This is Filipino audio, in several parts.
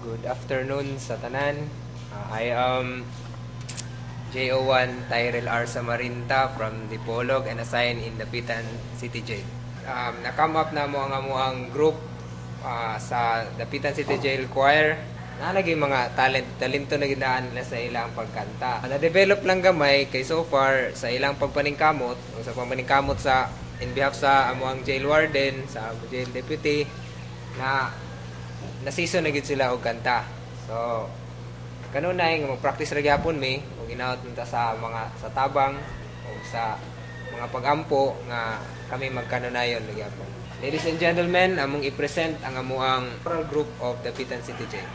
Good afternoon sa tanan. I am JO1 Tyrell R. Samarinta from Dipolog and assigned in Dapitan City Jail. Na-come up na mo ang group sa Dapitan City Jail Choir na naging mga talento na ginaan nila sa ilang pagkanta. Na-develop lang gamay kay so far sa ilang pagpaningkamot o sa pagpaningkamot sa in behalf sa amuang jail warden, sa jail deputy na na-season na gid sila og kanta. So kanunay nga mag-practice ra gyapon mi og ginaot nta sa mga sa tabang o sa mga pagampo nga kami magkanunayon ra gyapon. Ladies and gentlemen, among i-present ang amuang choral group of the Dapitan City Jail.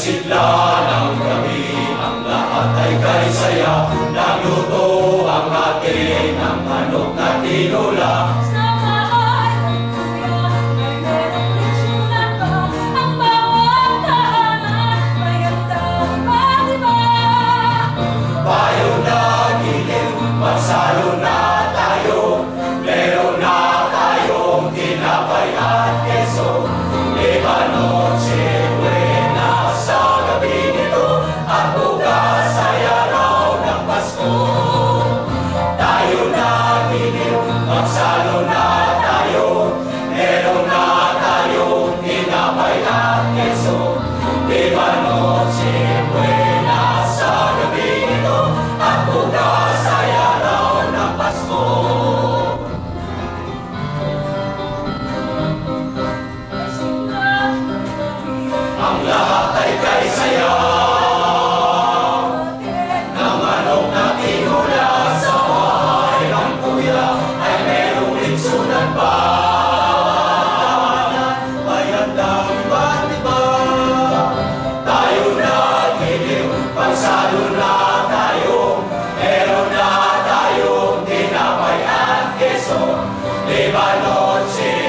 Sigla ng gabi, ang lahat ay kay saya. Nagluto ang atin ng manok na tinula. Sa bahay ng kuya, may merong litsunan pa. Ang bawat tahanan, may handang matiba. Bayo na giliw, magsalo na tayo. Meron na tayong tinapay at keso. Libanoche,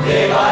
Diba